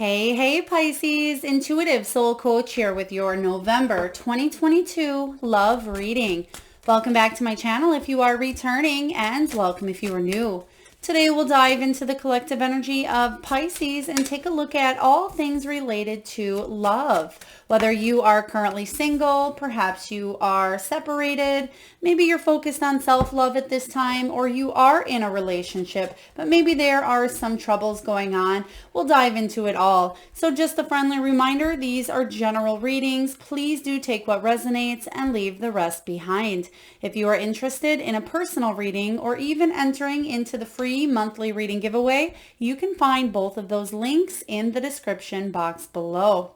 Hey, Pisces, intuitive soul coach here with your November 2022 love reading. Welcome back to my channel if you are returning, and welcome if you are new. Today we'll dive into the collective energy of Pisces and take a look at all things related to love. Whether you are currently single, perhaps you are separated, maybe you're focused on self-love at this time, or you are in a relationship, but maybe there are some troubles going on. We'll dive into it all. So just a friendly reminder, these are general readings. Please do take what resonates and leave the rest behind. If you are interested in a personal reading or even entering into the free monthly reading giveaway, you can find both of those links in the description box below.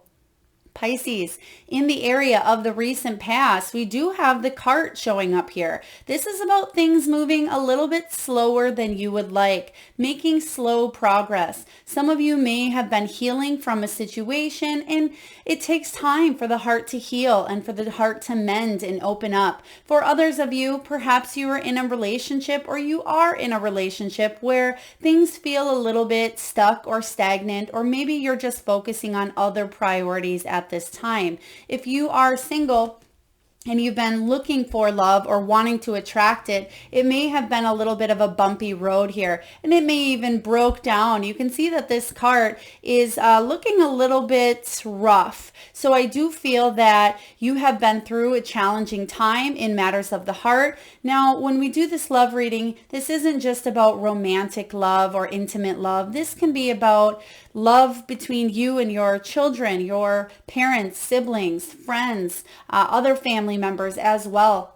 Pisces, in the area of the recent past, we do have the cart showing up here. This is about things moving a little bit slower than you would like, making slow progress. Some of you may have been healing from a situation, and it takes time for the heart to heal and for the heart to mend and open up. For others of you, perhaps you are in a relationship or you are in a relationship where things feel a little bit stuck or stagnant, or maybe you're just focusing on other priorities at this time. If you are single and you've been looking for love or wanting to attract it, it may have been a little bit of a bumpy road here, and it may even broke down. You can see that this card is looking a little bit rough. So I do feel that you have been through a challenging time in matters of the heart. Now, when we do this love reading, this isn't just about romantic love or intimate love. This can be about love between you and your children, your parents, siblings, friends, other family members as well.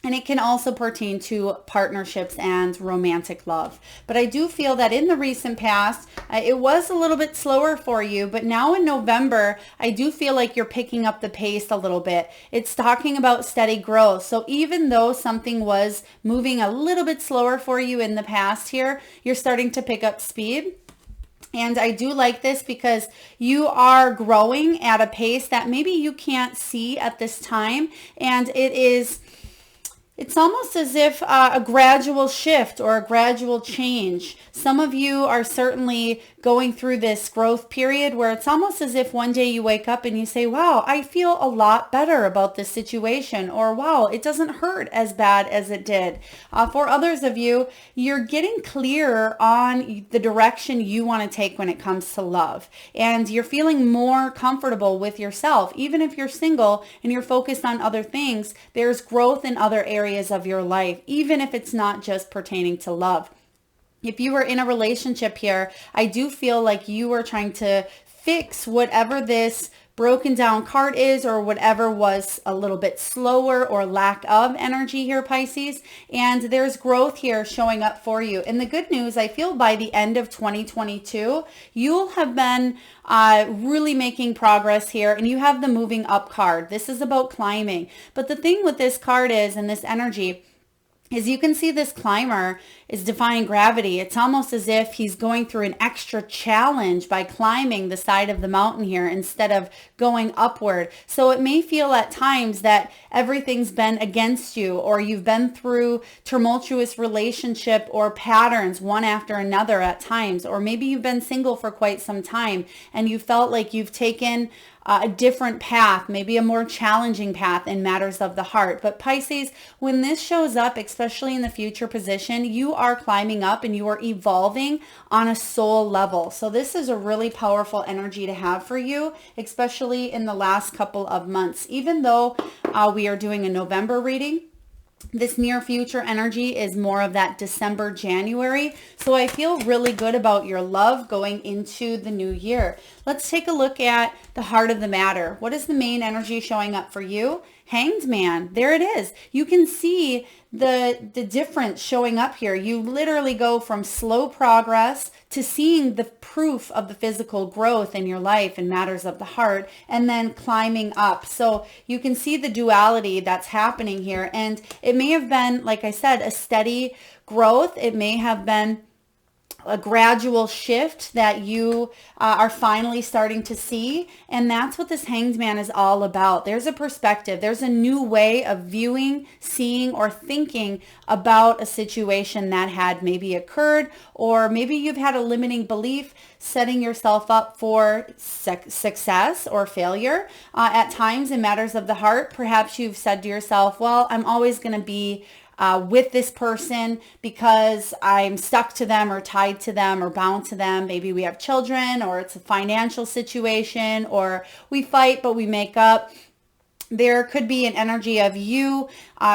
And it can also pertain to partnerships and romantic love. But I do feel that in the recent past, it was a little bit slower for you. But now in November, I do feel like you're picking up the pace a little bit. It's talking about steady growth. So even though something was moving a little bit slower for you in the past here, you're starting to pick up speed. And I do like this because you are growing at a pace that maybe you can't see at this time. And it's almost as if a gradual shift or a gradual change. Some of you are certainly going through this growth period where it's almost as if one day you wake up and you say, wow, I feel a lot better about this situation, or wow, it doesn't hurt as bad as it did. For others of you, you're getting clearer on the direction you want to take when it comes to love, and you're feeling more comfortable with yourself. Even if you're single and you're focused on other things, there's growth in other areas of your life, even if it's not just pertaining to love. If you were in a relationship here, I do feel like you are trying to fix whatever this broken down card is, or whatever was a little bit slower or lack of energy here, Pisces. And there's growth here showing up for you. And the good news, I feel by the end of 2022, you'll have been really making progress here, and you have the moving up card. This is about climbing. But the thing with this card is, and this energy, is you can see this climber is defying gravity. It's almost as if he's going through an extra challenge by climbing the side of the mountain here instead of going upward. So it may feel at times that everything's been against you, or you've been through tumultuous relationship or patterns one after another at times, or maybe you've been single for quite some time and you felt like you've taken a different path, maybe a more challenging path in matters of the heart. But Pisces, when this shows up, especially in the future position, you are climbing up and you are evolving on a soul level. So this is a really powerful energy to have for you, especially in the last couple of months. Even though we are doing a November reading, this near future energy is more of that December, January. So I feel really good about your love going into the new year. Let's take a look at the heart of the matter. What is the main energy showing up for you? Hanged Man. There it is. You can see the difference showing up here. You literally go from slow progress to seeing the proof of the physical growth in your life in matters of the heart, and then climbing up. So you can see the duality that's happening here. And it may have been, like I said, a steady growth. It may have been a gradual shift that you are finally starting to see. And that's what this Hanged Man is all about. There's a perspective. There's a new way of viewing, seeing, or thinking about a situation that had maybe occurred, or maybe you've had a limiting belief, setting yourself up for success or failure. At times in matters of the heart, perhaps you've said to yourself, well, I'm always going to be with this person because I'm stuck to them or tied to them or bound to them. Maybe we have children, or it's a financial situation, or we fight but we make up. There could be an energy of you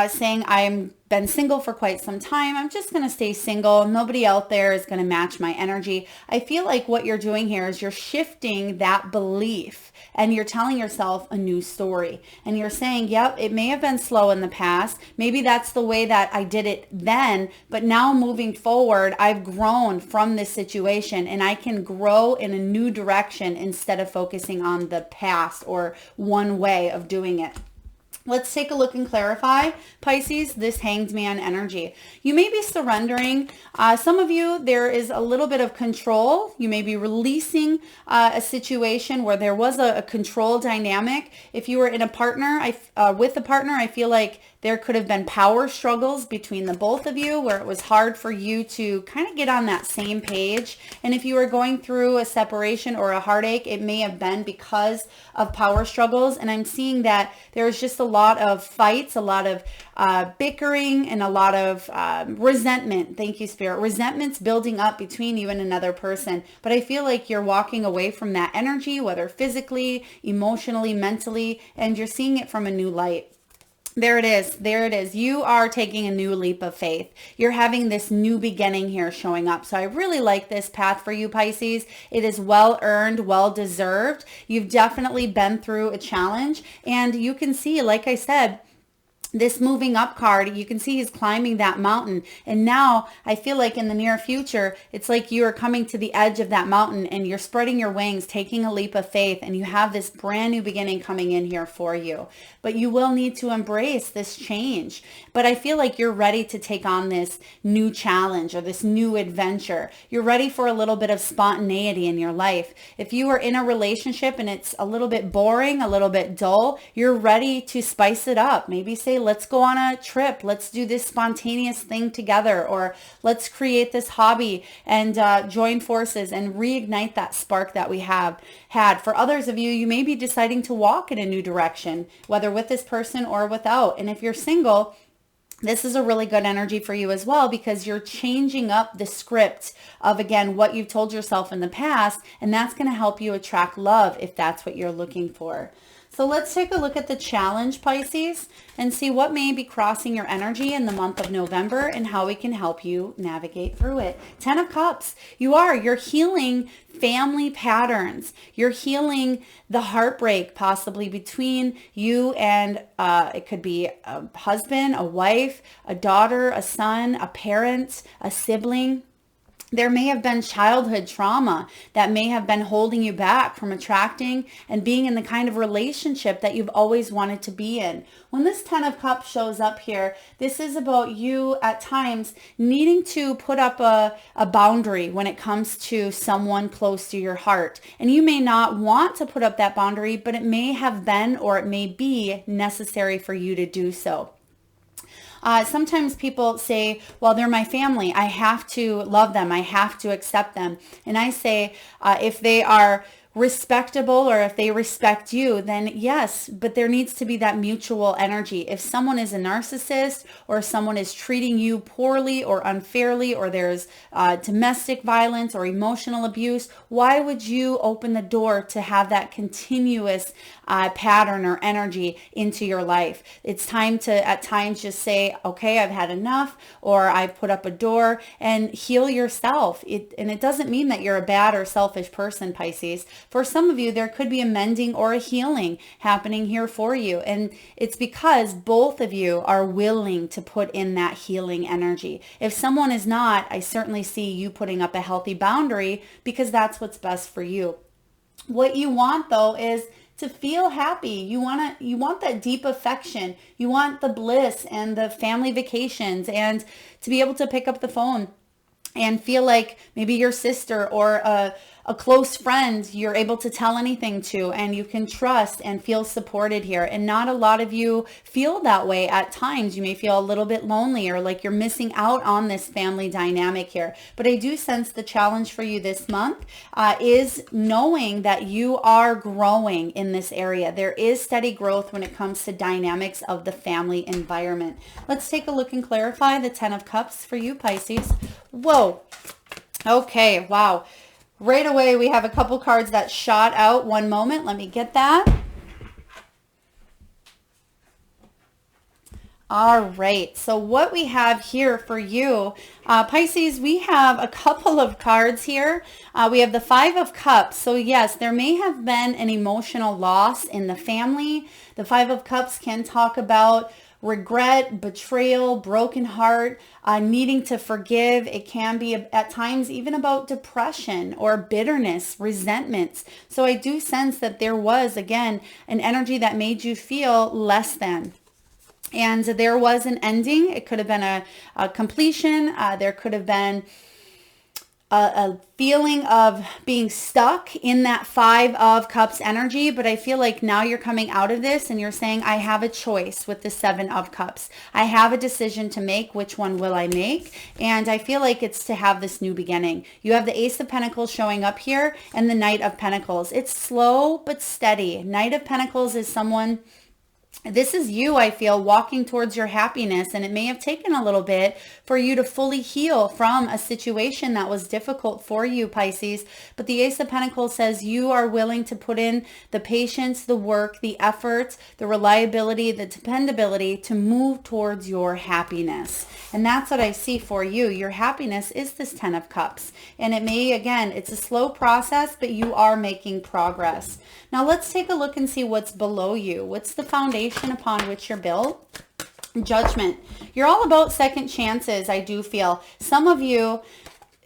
saying, I'm been single for quite some time. I'm just going to stay single. Nobody out there is going to match my energy. I feel like what you're doing here is you're shifting that belief and you're telling yourself a new story. And you're saying, yep, it may have been slow in the past. Maybe that's the way that I did it then. But now moving forward, I've grown from this situation and I can grow in a new direction instead of focusing on the past or one way of doing it. Let's take a look and clarify, Pisces, this Hanged Man energy. You may be surrendering. Some of you, there is a little bit of control. You may be releasing a situation where there was a control dynamic. If you were in a partner, with a partner, I feel like there could have been power struggles between the both of you where it was hard for you to kind of get on that same page. And if you were going through a separation or a heartache, it may have been because of power struggles. And I'm seeing that there's just a lot of fights, a lot of bickering, and a lot of resentment. Thank you, Spirit. Resentment's building up between you and another person. But I feel like you're walking away from that energy, whether physically, emotionally, mentally, and you're seeing it from a new light. There it is. There it is. You are taking a new leap of faith. You're having this new beginning here showing up. So I really like this path for you, Pisces. It is well earned, well deserved. You've definitely been through a challenge, and you can see, like I said, this moving up card, you can see he's climbing that mountain. And now I feel like in the near future, it's like you are coming to the edge of that mountain and you're spreading your wings, taking a leap of faith, and you have this brand new beginning coming in here for you. But you will need to embrace this change. But I feel like you're ready to take on this new challenge or this new adventure. You're ready for a little bit of spontaneity in your life. If you are in a relationship and it's a little bit boring, a little bit dull, you're ready to spice it up. Maybe say, let's go on a trip. Let's do this spontaneous thing together, or let's create this hobby and join forces and reignite that spark that we have had. For others of you, you may be deciding to walk in a new direction, whether with this person or without. And if you're single, this is a really good energy for you as well, because you're changing up the script of, again, what you've told yourself in the past, and that's going to help you attract love if that's what you're looking for. So let's take a look at the challenge, Pisces, and see what may be crossing your energy in the month of November and how we can help you navigate through it. 10 of Cups. You're healing family patterns. You're healing the heartbreak possibly between you and it could be a husband, a wife, a daughter, a son, a parent, a sibling. There may have been childhood trauma that may have been holding you back from attracting and being in the kind of relationship that you've always wanted to be in. When this 10 of Cups shows up here, this is about you at times needing to put up a boundary when it comes to someone close to your heart. And you may not want to put up that boundary, but it may have been, or it may be necessary for you to do so. Sometimes people say, well, they're my family. I have to love them. I have to accept them. And I say, if they are respectable or if they respect you, then yes, but there needs to be that mutual energy. If someone is a narcissist or someone is treating you poorly or unfairly, or there's domestic violence or emotional abuse, why would you open the door to have that continuous pattern or energy into your life? It's time to at times just say, okay, I've had enough, or I've put up a door, and heal yourself. And it doesn't mean that you're a bad or selfish person, Pisces. For some of you, there could be a mending or a healing happening here for you. And it's because both of you are willing to put in that healing energy. If someone is not, I certainly see you putting up a healthy boundary because that's what's best for you. What you want, though, is to feel happy. You want that deep affection. You want the bliss and the family vacations and to be able to pick up the phone and feel like maybe your sister or a close friend you're able to tell anything to and you can trust and feel supported here. And not a lot of you feel that way at times. You may feel a little bit lonely or like you're missing out on this family dynamic here. But I do sense the challenge for you this month is knowing that you are growing in this area. There is steady growth when it comes to dynamics of the family environment. Let's take a look and clarify the 10 of Cups for you, Pisces. Whoa. Okay. Wow. Right away, we have a couple cards that shot out. One moment. Let me get that. All right. So what we have here for you, Pisces, we have a couple of cards here. We have the 5 of Cups. So yes, there may have been an emotional loss in the family. The 5 of Cups can talk about regret, betrayal, broken heart, needing to forgive. It can be at times even about depression or bitterness, resentments. So I do sense that there was, again, an energy that made you feel less than. And there was an ending. It could have been a completion. There could have been a feeling of being stuck in that 5 of Cups energy, but I feel like now you're coming out of this and you're saying, I have a choice with the 7 of Cups. I have a decision to make. Which one will I make? And I feel like it's to have this new beginning. You have the Ace of Pentacles showing up here and the Knight of Pentacles. It's slow but steady. Knight of Pentacles is someone... This is you, I feel, walking towards your happiness, and it may have taken a little bit for you to fully heal from a situation that was difficult for you, Pisces. But the Ace of Pentacles says you are willing to put in the patience, the work, the effort, the reliability, the dependability to move towards your happiness. And that's what I see for you. Your happiness is this 10 of Cups. And it may, again, it's a slow process, but you are making progress. Now let's take a look and see what's below you. What's the foundation upon which you're built? Judgment. You're all about second chances, I do feel. Some of you,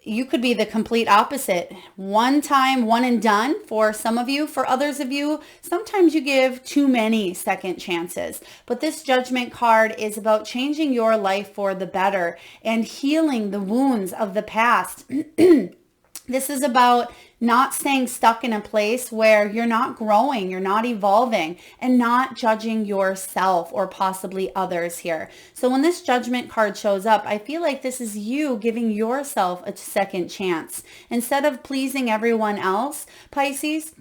you could be the complete opposite. One time, one and done for some of you. For others of you, sometimes you give too many second chances. But this Judgment card is about changing your life for the better and healing the wounds of the past. This is about not staying stuck in a place where you're not growing, you're not evolving, and not judging yourself or possibly others here. So when this Judgment card shows up, I feel like this is you giving yourself a second chance. Instead of pleasing everyone else, Pisces,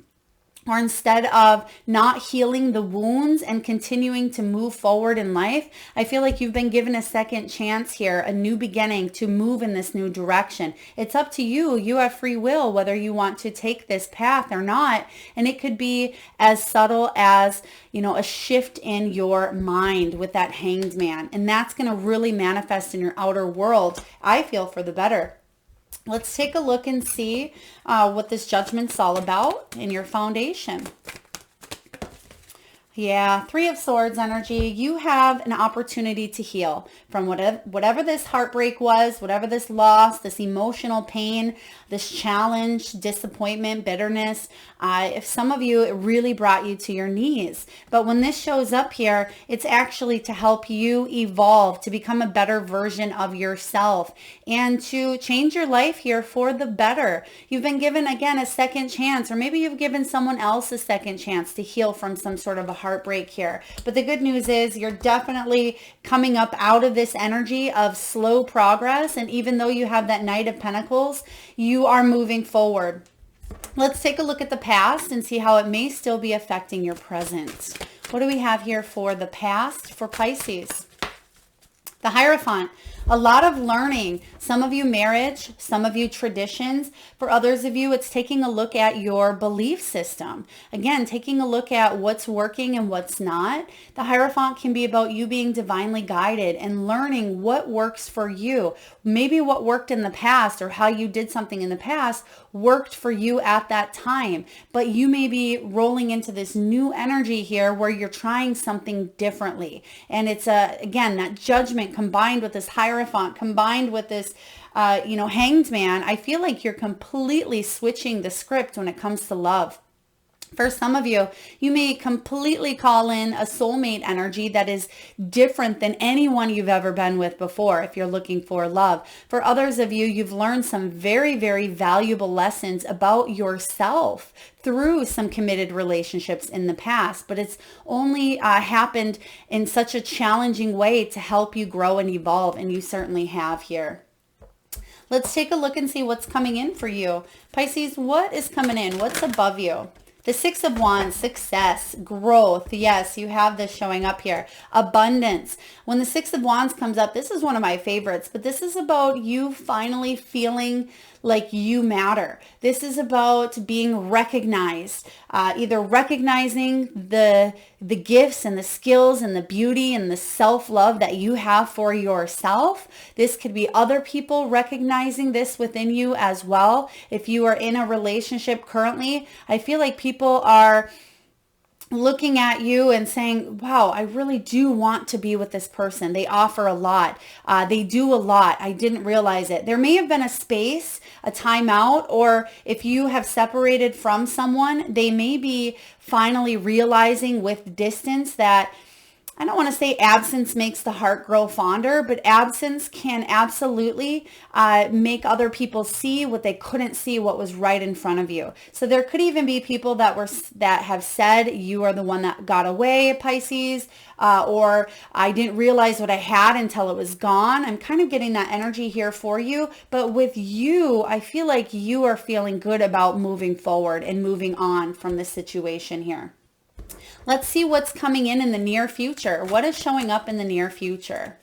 or instead of not healing the wounds and continuing to move forward in life, I feel like you've been given a second chance here, a new beginning to move in this new direction. It's up to you. You have free will whether you want to take this path or not. And it could be as subtle as, you know, a shift in your mind with that Hanged Man. And that's going to really manifest in your outer world, I feel, for the better. Let's take a look and see what this Judgment's all about in your foundation. Yeah, 3 of Swords energy. You have an opportunity to heal from whatever this heartbreak was, whatever this loss, this emotional pain, this challenge, disappointment, bitterness. If some of you, it really brought you to your knees. But when this shows up here, it's actually to help you evolve, to become a better version of yourself, and to change your life here for the better. You've been given, again, a second chance, or maybe you've given someone else a second chance to heal from some sort of a heartbreak here. But the good news is you're definitely coming up out of this energy of slow progress. And even though you have that Knight of Pentacles, you are moving forward. Let's take a look at the past and see how it may still be affecting your present. What do we have here for the past for Pisces? The Hierophant. A lot of learning. Some of you marriage, some of you traditions. For others of you, it's taking a look at your belief system. Again, taking a look at what's working and what's not. The Hierophant can be about you being divinely guided and learning what works for you. Maybe what worked in the past or how you did something in the past worked for you at that time. But you may be rolling into this new energy here where you're trying something differently. And it's, again, that Judgment combined with this Hierophant, combined with this, Hanged Man. I feel like you're completely switching the script when it comes to love. For some of you, you may completely call in a soulmate energy that is different than anyone you've ever been with before if you're looking for love. For others of you, you've learned some very, very valuable lessons about yourself through some committed relationships in the past, but it's only happened in such a challenging way to help you grow and evolve, and you certainly have here. Let's take a look and see what's coming in for you. Pisces, what is coming in? What's above you? The Six of Wands, success, growth. Yes, you have this showing up here. Abundance. When the Six of Wands comes up, this is one of my favorites, but this is about you finally feeling like you matter. This is about being recognized, either recognizing the gifts and the skills and the beauty and the self-love that you have for yourself. This could be other people recognizing this within you as well. If you are in a relationship currently, I feel like people are looking at you and saying, wow, I really do want to be with this person. They offer a lot. They do a lot. I didn't realize it. There may have been a space, a timeout, or if you have separated from someone, they may be finally realizing with distance that, I don't want to say absence makes the heart grow fonder, but absence can absolutely make other people see what they couldn't see, what was right in front of you. So there could even be people that have said you are the one that got away, Pisces, or I didn't realize what I had until it was gone. I'm kind of getting that energy here for you, but with you, I feel like you are feeling good about moving forward and moving on from the situation here. Let's see what's coming in the near future. What is showing up in the near future?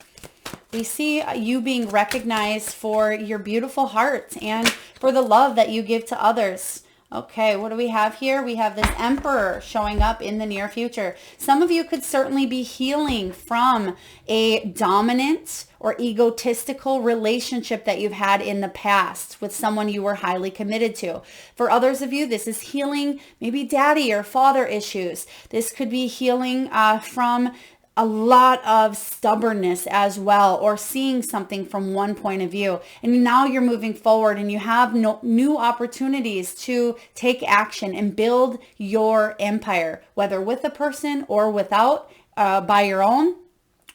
We see you being recognized for your beautiful heart and for the love that you give to others. Okay, what do we have here? We have this Emperor showing up in the near future. Some of you could certainly be healing from a dominant or egotistical relationship that you've had in the past with someone you were highly committed to. For others of you, this is healing maybe daddy or father issues. This could be healing from a lot of stubbornness as well, or seeing something from one point of view. And now you're moving forward and you have new opportunities to take action and build your empire, whether with a person or without, by your own.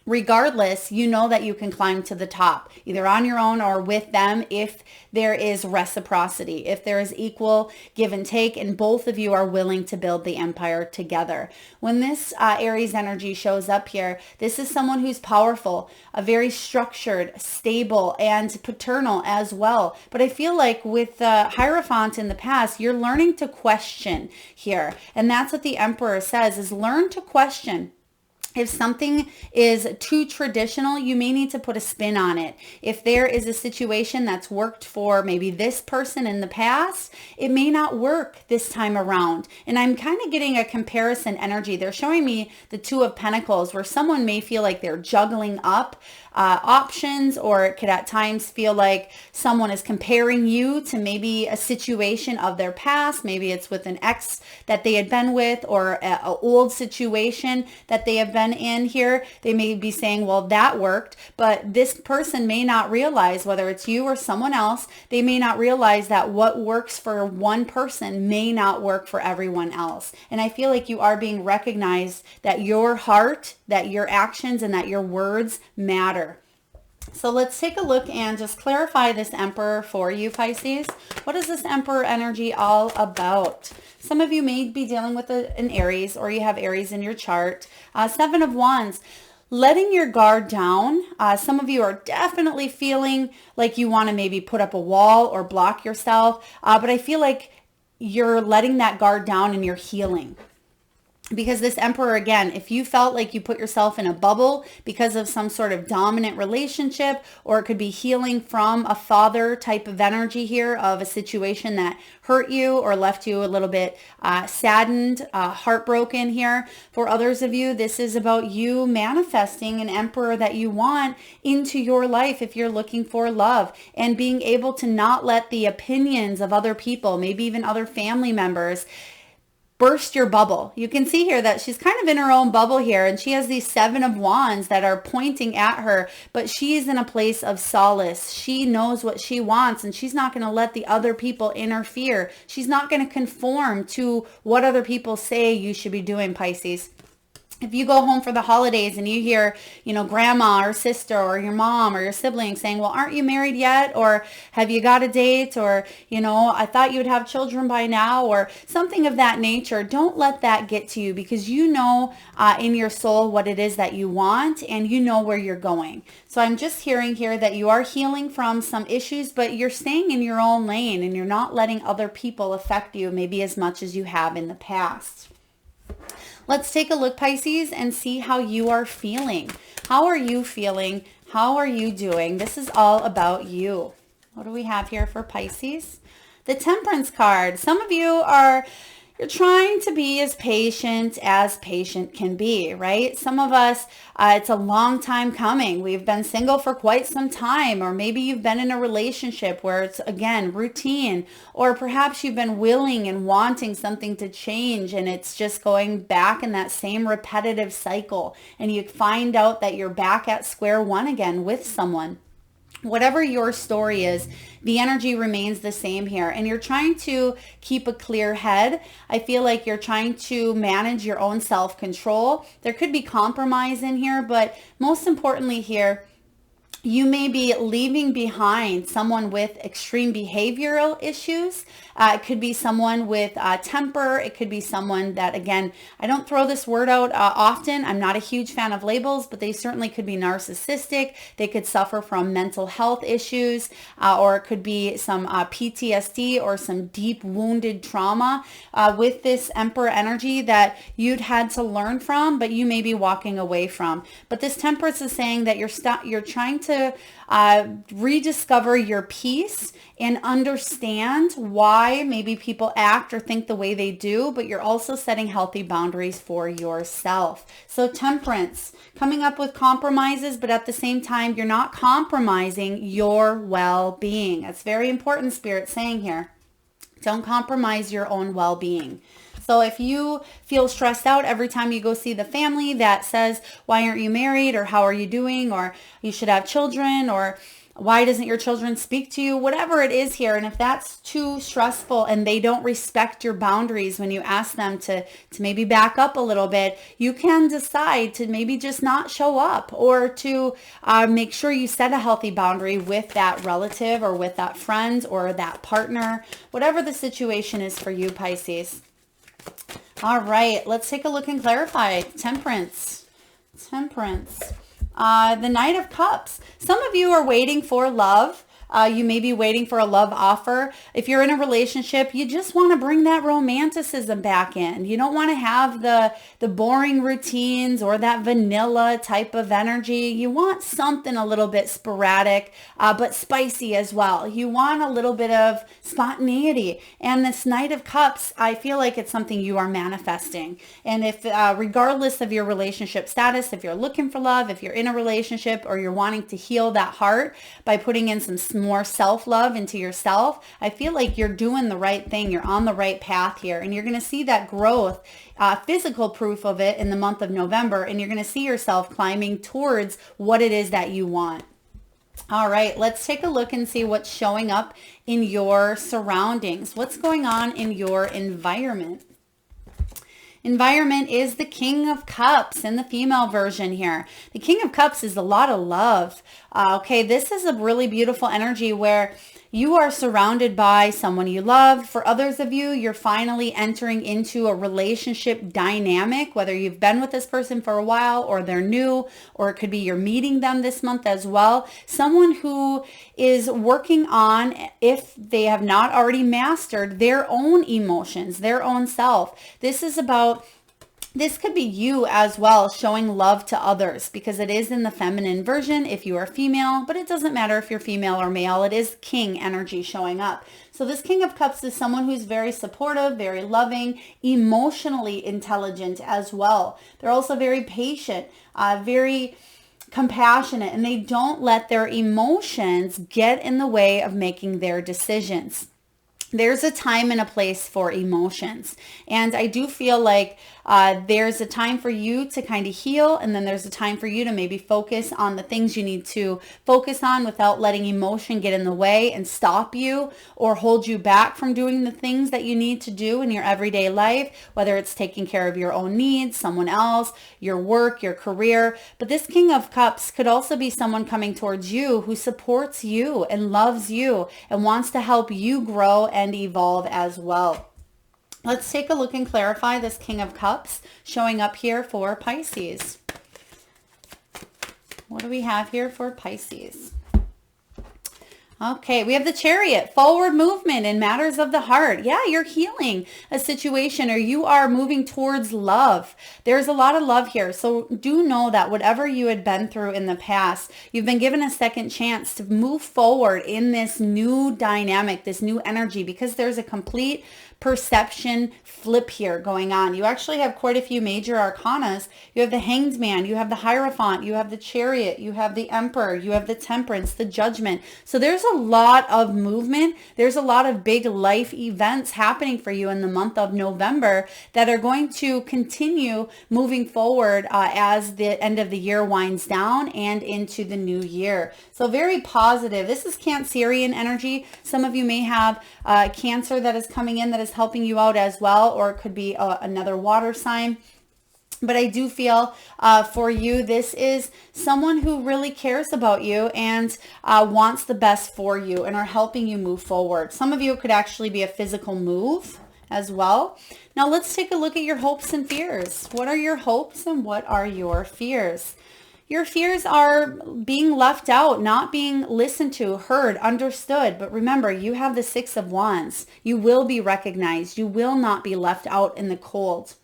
Regardless, you know that you can climb to the top, either on your own or with them, if there is reciprocity, if there is equal give and take, and both of you are willing to build the empire together. When this Aries energy shows up here, this is someone who's powerful, a very structured, stable, and paternal as well. But I feel like with the Hierophant in the past, you're learning to question here. And that's what the Emperor says, is learn to question. If something is too traditional, you may need to put a spin on it. If there is a situation that's worked for maybe this person in the past, it may not work this time around. And I'm kind of getting a comparison energy. They're showing me the Two of Pentacles, where someone may feel like they're juggling up options, or it could at times feel like someone is comparing you to maybe a situation of their past. Maybe it's with an ex that they had been with, or an old situation that they have been in here. They may be saying, well, that worked, but this person may not realize, whether it's you or someone else, they may not realize that what works for one person may not work for everyone else. And I feel like you are being recognized that your heart, that your actions, and that your words matter. So let's take a look and just clarify this Emperor for you, Pisces. What is this Emperor energy all about? Some of you may be dealing with an Aries, or you have Aries in your chart. Seven of Wands, letting your guard down. Some of you are definitely feeling like you want to maybe put up a wall or block yourself. But I feel like you're letting that guard down and you're healing. Because this Emperor, again, if you felt like you put yourself in a bubble because of some sort of dominant relationship, or it could be healing from a father type of energy here, of a situation that hurt you or left you a little bit saddened, heartbroken here. For others of you, this is about you manifesting an Emperor that you want into your life if you're looking for love, and being able to not let the opinions of other people, maybe even other family members, burst your bubble. You can see here that she's kind of in her own bubble here, and she has these 7 of Wands that are pointing at her, but she's in a place of solace. She knows what she wants, and she's not going to let the other people interfere. She's not going to conform to what other people say you should be doing, Pisces. If you go home for the holidays and you hear, grandma or sister or your mom or your sibling saying, well, aren't you married yet? Or have you got a date? Or, I thought you would have children by now, or something of that nature. Don't let that get to you, because you know in your soul what it is that you want, and you know where you're going. So I'm just hearing here that you are healing from some issues, but you're staying in your own lane and you're not letting other people affect you maybe as much as you have in the past. Let's take a look, Pisces, and see how you are feeling. How are you feeling? How are you doing? This is all about you. What do we have here for Pisces? The Temperance card. Some of you you're trying to be as patient can be, right? Some of us, it's a long time coming. We've been single for quite some time, or maybe you've been in a relationship where it's, again, routine, or perhaps you've been willing and wanting something to change, and it's just going back in that same repetitive cycle, and you find out that you're back at square one again with someone. Whatever your story is, the energy remains the same here, and you're trying to keep a clear head. I feel like you're trying to manage your own self-control. There could be compromise in here, but most importantly here, you may be leaving behind someone with extreme behavioral issues. It could be someone with temper. It could be someone that, again, I don't throw this word out often. I'm not a huge fan of labels, but they certainly could be narcissistic. They could suffer from mental health issues, or it could be some PTSD or some deep wounded trauma with this Emperor energy that you'd had to learn from, but you may be walking away from. But this Temperance is saying that you're trying to rediscover your peace and understand why maybe people act or think the way they do, but you're also setting healthy boundaries for yourself. So Temperance, coming up with compromises, but at the same time, you're not compromising your well-being. That's very important, Spirit saying here. Don't compromise your own well-being. So if you feel stressed out every time you go see the family that says, why aren't you married? Or how are you doing? Or you should have children? Or why doesn't your children speak to you? Whatever it is here. And if that's too stressful and they don't respect your boundaries when you ask them to maybe back up a little bit, you can decide to maybe just not show up, or to make sure you set a healthy boundary with that relative or with that friend or that partner, whatever the situation is for you, Pisces. All right, let's take a look and clarify. Temperance. The Knight of Cups. Some of you are waiting for love. You may be waiting for a love offer. If you're in a relationship, you just want to bring that romanticism back in. You don't want to have the boring routines or that vanilla type of energy. You want something a little bit sporadic, but spicy as well. You want a little bit of spontaneity. And this Knight of Cups, I feel like it's something you are manifesting. And if, regardless of your relationship status, if you're looking for love, if you're in a relationship, or you're wanting to heal that heart by putting in some more self-love into yourself, I feel like you're doing the right thing. You're on the right path here, and you're going to see that growth, physical proof of it in the month of November, and you're going to see yourself climbing towards what it is that you want. All right, let's take a look and see what's showing up in your surroundings. What's going on in your environment? Environment is the King of Cups in the female version here. The King of Cups is a lot of love. Okay, this is a really beautiful energy where you are surrounded by someone you love. For others of you, you're finally entering into a relationship dynamic, whether you've been with this person for a while or they're new, or it could be you're meeting them this month as well. Someone who is working on, if they have not already mastered, their own emotions, their own self. This could be you as well, showing love to others, because it is in the feminine version if you are female, but it doesn't matter if you're female or male. It is king energy showing up. So this King of Cups is someone who's very supportive, very loving, emotionally intelligent as well. They're also very patient, very compassionate, and they don't let their emotions get in the way of making their decisions. there's a time and a place for emotions. And I do feel like there's a time for you to kind of heal, and then there's a time for you to maybe focus on the things you need to focus on without letting emotion get in the way and stop you or hold you back from doing the things that you need to do in your everyday life, whether it's taking care of your own needs, someone else, your work, your career. But this King of Cups could also be someone coming towards you who supports you and loves you and wants to help you grow and evolve as well. Let's take a look and clarify this King of Cups showing up here for Pisces. What do we have here for Pisces? Okay, we have the Chariot, forward movement in matters of the heart. Yeah, you're healing a situation, or you are moving towards love. There's a lot of love here. So do know that whatever you had been through in the past, you've been given a second chance to move forward in this new dynamic, this new energy, because there's a complete perception flip here going on. You actually have quite a few major arcanas. You have the Hanged Man, you have the Hierophant, you have the Chariot, you have the Emperor, you have the Temperance, the Judgment. So there's a lot of movement. There's a lot of big life events happening for you in the month of November that are going to continue moving forward as the end of the year winds down and into the new year. So very positive. This is Cancerian energy. Some of you may have Cancer that is coming in that is helping you out as well, or it could be another water sign. But I do feel for you, this is someone who really cares about you and wants the best for you and are helping you move forward. Some of you, it could actually be a physical move as well. Now let's take a look at your hopes and fears. What are your hopes and what are your fears? Your fears are being left out, not being listened to, heard, understood. But remember, you have the Six of Wands. You will be recognized. You will not be left out in the cold.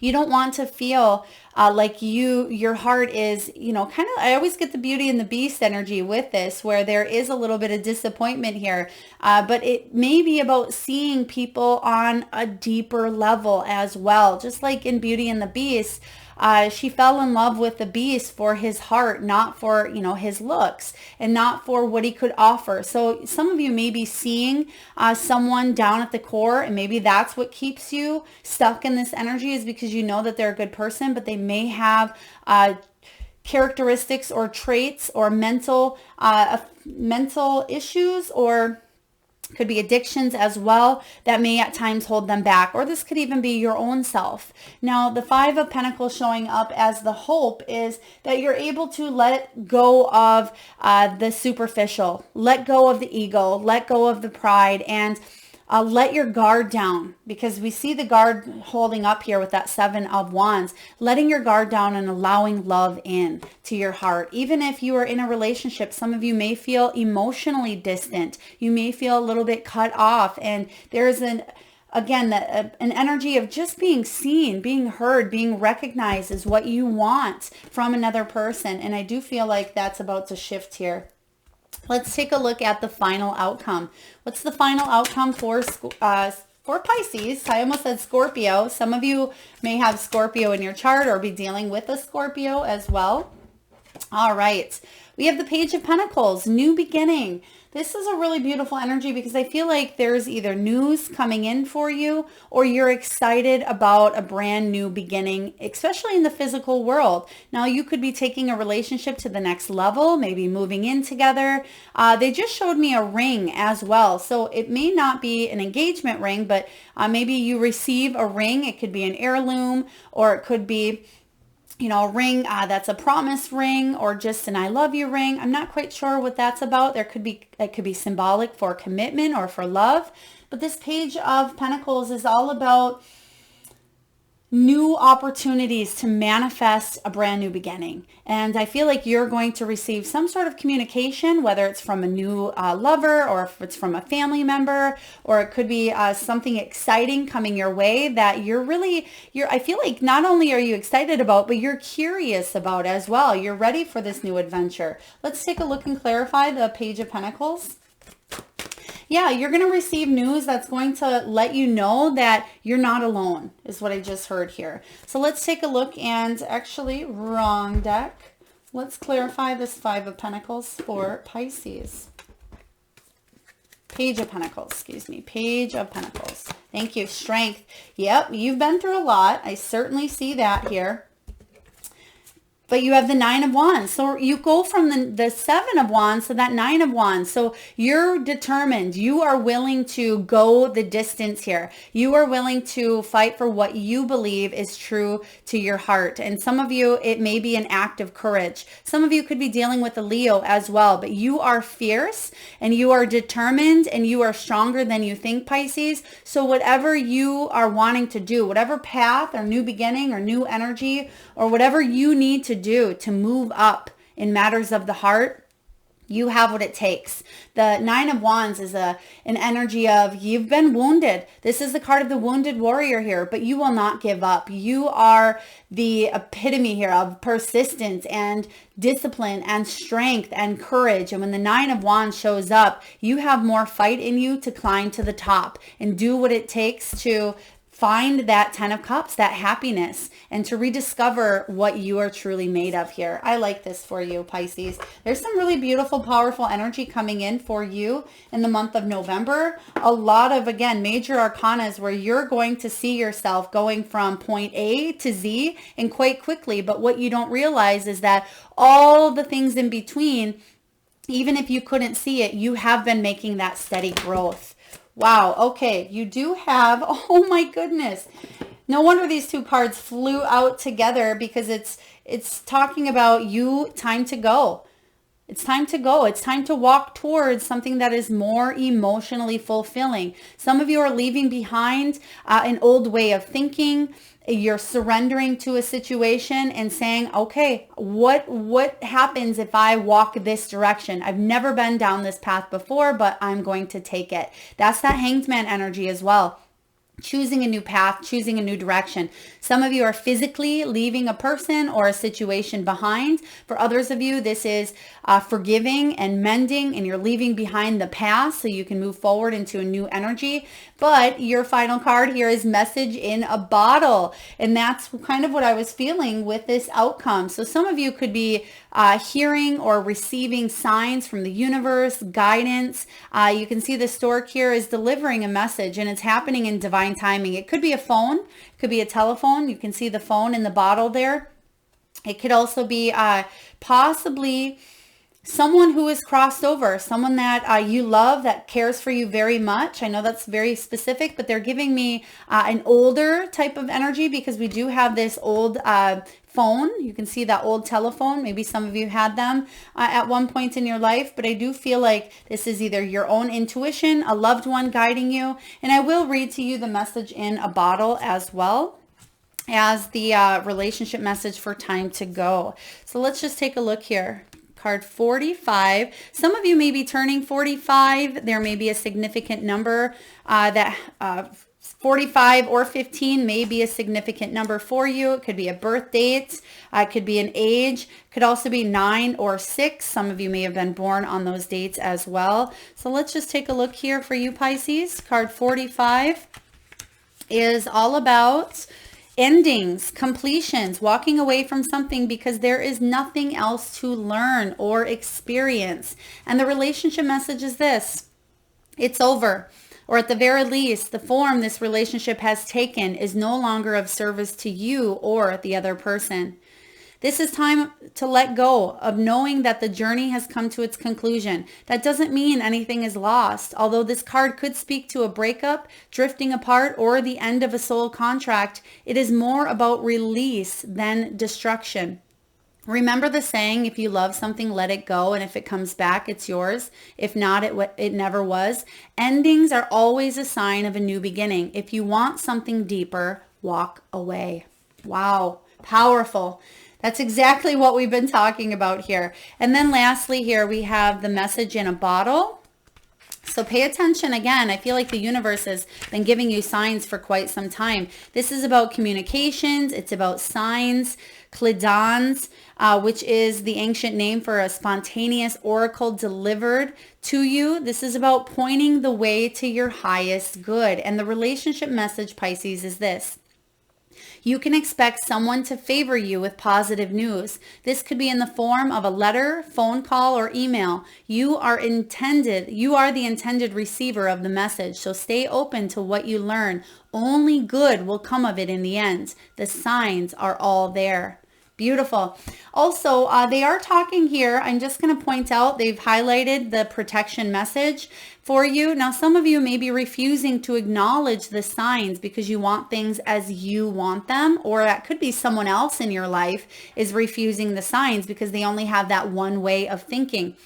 You don't want to feel like your heart is, kind of, I always get the Beauty and the Beast energy with this, where there is a little bit of disappointment here. But it may be about seeing people on a deeper level as well. Just like in Beauty and the Beast, she fell in love with the beast for his heart, not for, his looks and not for what he could offer. So some of you may be seeing someone down at the core, and maybe that's what keeps you stuck in this energy, is because you know that they're a good person, but they may have characteristics or traits or mental issues, or could be addictions as well, that may at times hold them back. Or this could even be your own self. Now, the Five of Pentacles showing up as the hope is that you're able to let go of the superficial, let go of the ego, let go of the pride, and let your guard down, because we see the guard holding up here with that Seven of Wands, letting your guard down and allowing love in to your heart. Even if you are in a relationship, some of you may feel emotionally distant. You may feel a little bit cut off, and there's an energy of just being seen, being heard, being recognized is what you want from another person. And I do feel like that's about to shift here. Let's take a look at the final outcome. What's the final outcome for Pisces? I almost said Scorpio. Some of you may have Scorpio in your chart or be dealing with a Scorpio as well. All right. We have the Page of Pentacles, new beginning. This is a really beautiful energy because I feel like there's either news coming in for you, or you're excited about a brand new beginning, especially in the physical world. Now, you could be taking a relationship to the next level, maybe moving in together. They just showed me a ring as well. So it may not be an engagement ring, but maybe you receive a ring. It could be an heirloom, or it could be a ring that's a promise ring, or just an I love you ring. I'm not quite sure what that's about. It could be symbolic for commitment or for love. But this Page of Pentacles is all about new opportunities to manifest a brand new beginning. And I feel like you're going to receive some sort of communication, whether it's from a new lover, or if it's from a family member, or it could be something exciting coming your way that I feel like not only are you excited about, but you're curious about as well. You're ready for this new adventure. Let's take a look and clarify the Page of Pentacles. Yeah, you're going to receive news that's going to let you know that you're not alone, is what I just heard here. So let's take a look, and actually, wrong deck. Let's clarify this Five of Pentacles for Pisces. Page of Pentacles, excuse me. Page of Pentacles. Thank you. Strength. Yep, you've been through a lot. I certainly see that here. But you have the Nine of Wands. So you go from the Seven of Wands to that Nine of Wands. So you're determined. You are willing to go the distance here. You are willing to fight for what you believe is true to your heart. And some of you, it may be an act of courage. Some of you could be dealing with a Leo as well. But you are fierce and you are determined and you are stronger than you think, Pisces. So whatever you are wanting to do, whatever path or new beginning or new energy or whatever you need to do to move up in matters of the heart, you have what it takes. The Nine of Wands is an energy of you've been wounded. This is the card of the wounded warrior here, but you will not give up. You are the epitome here of persistence and discipline and strength and courage. And when the Nine of Wands shows up, you have more fight in you to climb to the top and do what it takes to find that 10 of Cups, that happiness, and to rediscover what you are truly made of here. I like this for you, Pisces. There's some really beautiful, powerful energy coming in for you in the month of November. A lot of, again, major arcanas where you're going to see yourself going from point A to Z and quite quickly. But what you don't realize is that all the things in between, even if you couldn't see it, you have been making that steady growth. Wow. Okay. You do have, oh my goodness. No wonder these two cards flew out together, because it's talking about you, time to go. It's time to go. It's time to walk towards something that is more emotionally fulfilling. Some of you are leaving behind an old way of thinking. You're surrendering to a situation and saying, okay, what happens if I walk this direction? I've never been down this path before, but I'm going to take it. That's that Hanged Man energy as well. Choosing a new path, choosing a new direction. Some of you are physically leaving a person or a situation behind. For others of you, this is forgiving and mending, and you're leaving behind the past so you can move forward into a new energy. But your final card here is Message in a Bottle. And that's kind of what I was feeling with this outcome. So some of you could be hearing or receiving signs from the universe, guidance. You can see the stork here is delivering a message, and it's happening in divine timing. It could be a phone, it could be a telephone. You can see the phone in the bottle there. It could also be possibly someone who is crossed over, someone that you love, that cares for you very much. I know that's very specific, but they're giving me an older type of energy, because we do have this old phone. You can see that old telephone. Maybe some of you had them at one point in your life, but I do feel like this is either your own intuition, a loved one guiding you. And I will read to you the Message in a Bottle as well as the relationship message for time to go. So let's just take a look here. Card 45. Some of you may be turning 45. There may be a significant number that 45 or 15 may be a significant number for you. It could be a birth date. It could be an age. Could also be 9 or 6. Some of you may have been born on those dates as well. So let's just take a look here for you, Pisces. Card 45 is all about endings, completions, walking away from something because there is nothing else to learn or experience. And the relationship message is this: it's over. Or at the very least, the form this relationship has taken is no longer of service to you or the other person. This is time to let go of knowing that the journey has come to its conclusion. That doesn't mean anything is lost, although this card could speak to a breakup, drifting apart, or the end of a soul contract. It is more about release than destruction. Remember the saying, if you love something, let it go, and if it comes back, it's yours. If not, it never was. Endings are always a sign of a new beginning. If you want something deeper, walk away. Wow, powerful. That's exactly what we've been talking about here. And then lastly here, we have the Message in a Bottle. So pay attention again. I feel like the universe has been giving you signs for quite some time. This is about communications. It's about signs, klidans, which is the ancient name for a spontaneous oracle delivered to you. This is about pointing the way to your highest good. And the relationship message, Pisces, is this: You can expect someone to favor you with positive news. This could be in the form of a letter, phone call, or email. You are the intended receiver of the message, so stay open to what you learn. Only good will come of it in the end. The signs are all there. Beautiful. Also, they are talking here. I'm just going to point out they've highlighted the protection message for you. Now, some of you may be refusing to acknowledge the signs because you want things as you want them, or that could be someone else in your life is refusing the signs because they only have that one way of thinking.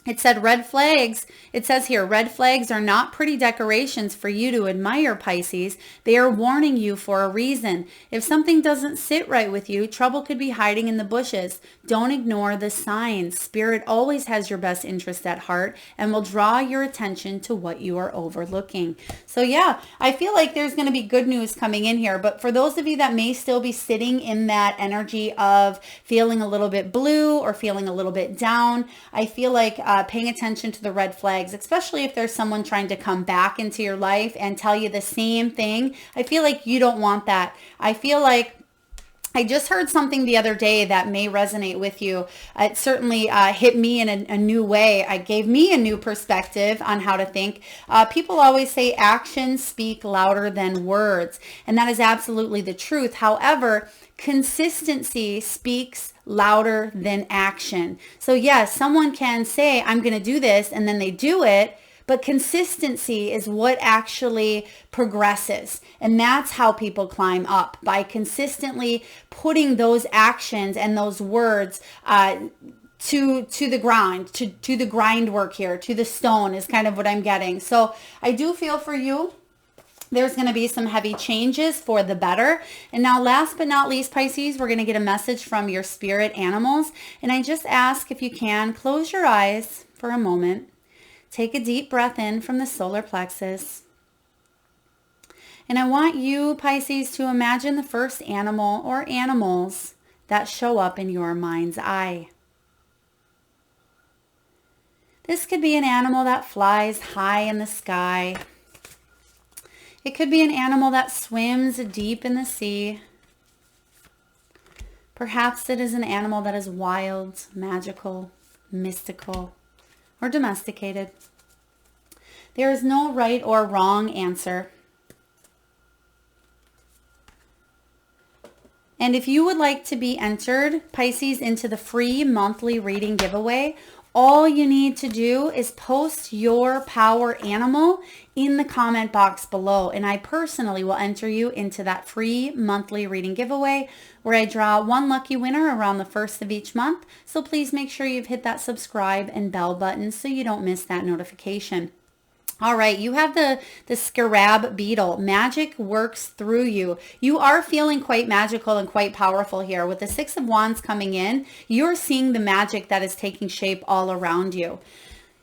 It said red flags. It says here, red flags are not pretty decorations for you to admire, Pisces. They are warning you for a reason. If something doesn't sit right with you, trouble could be hiding in the bushes. Don't ignore the signs. Spirit always has your best interest at heart and will draw your attention to what you are overlooking. So yeah, I feel like there's going to be good news coming in here. But for those of you that may still be sitting in that energy of feeling a little bit blue or feeling a little bit down, I feel like paying attention to the red flags, especially if there's someone trying to come back into your life and tell you the same thing. I feel like you don't want that. I feel like I just heard something the other day that may resonate with you. It certainly hit me in a new way. It gave me a new perspective on how to think. People always say actions speak louder than words, and that is absolutely the truth. However, consistency speaks louder than action. So yes, someone can say, I'm going to do this, and then they do it. But consistency is what actually progresses. And that's how people climb up, by consistently putting those actions and those words to the ground, to the grind work here, to the stone is kind of what I'm getting. So I do feel for you. There's going to be some heavy changes for the better. And now last but not least, Pisces, we're going to get a message from your spirit animals. And I just ask, if you can, close your eyes for a moment. Take a deep breath in from the solar plexus. And I want you, Pisces, to imagine the first animal or animals that show up in your mind's eye. This could be an animal that flies high in the sky. It could be an animal that swims deep in the sea. Perhaps it is an animal that is wild, magical, mystical, or domesticated. There is no right or wrong answer. And if you would like to be entered, Pisces, into the free monthly reading giveaway, all you need to do is post your power animal in the comment box below. And I personally will enter you into that free monthly reading giveaway where I draw one lucky winner around the first of each month. So please make sure you've hit that subscribe and bell button so you don't miss that notification. All right, you have the scarab beetle. Magic works through you. You are feeling quite magical and quite powerful here. With the Six of Wands coming in, you're seeing the magic that is taking shape all around you.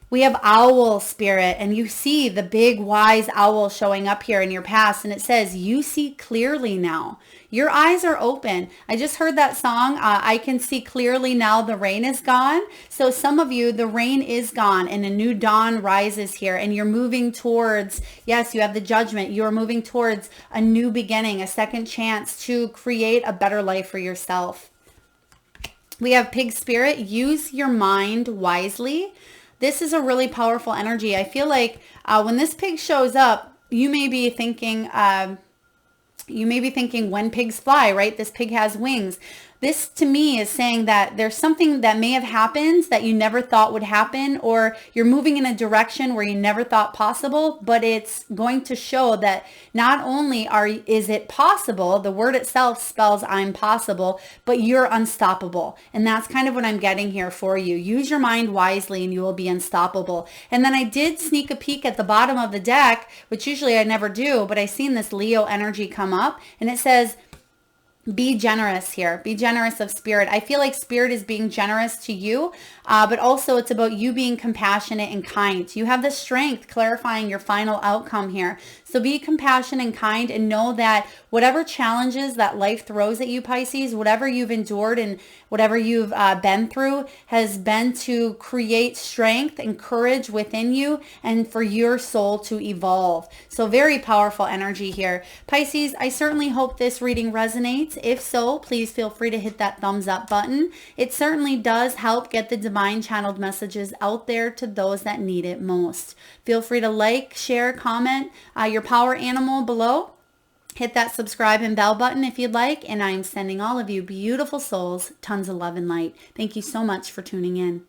We have owl spirit, and you see the big wise owl showing up here in your past, and it says, you see clearly now. Your eyes are open. I just heard that song, I can see clearly now the rain is gone. So some of you, the rain is gone and a new dawn rises here, and you're moving towards, yes, you have the judgment. You're moving towards a new beginning, a second chance to create a better life for yourself. We have pig spirit. Use your mind wisely. This is a really powerful energy. I feel like when this pig shows up, you may be thinking, when pigs fly, right? This pig has wings. This to me is saying that there's something that may have happened that you never thought would happen, or you're moving in a direction where you never thought possible, but it's going to show that not only is it possible, the word itself spells I'm possible, but you're unstoppable. And that's kind of what I'm getting here for you. Use your mind wisely and you will be unstoppable. And then I did sneak a peek at the bottom of the deck, which usually I never do, but I seen this Leo energy come up, and it says, be generous here. Be generous of spirit. I feel like spirit is being generous to you, but also it's about you being compassionate and kind. You have the strength, clarifying your final outcome here. So be compassionate and kind, and know that whatever challenges that life throws at you, Pisces, whatever you've endured and whatever you've been through has been to create strength and courage within you and for your soul to evolve. So very powerful energy here. Pisces, I certainly hope this reading resonates. If so, please feel free to hit that thumbs up button. It certainly does help get the divine channeled messages out there to those that need it most. Feel free to like, share, comment your power animal below. Hit that subscribe and bell button if you'd like. And I am sending all of you beautiful souls tons of love and light. Thank you so much for tuning in.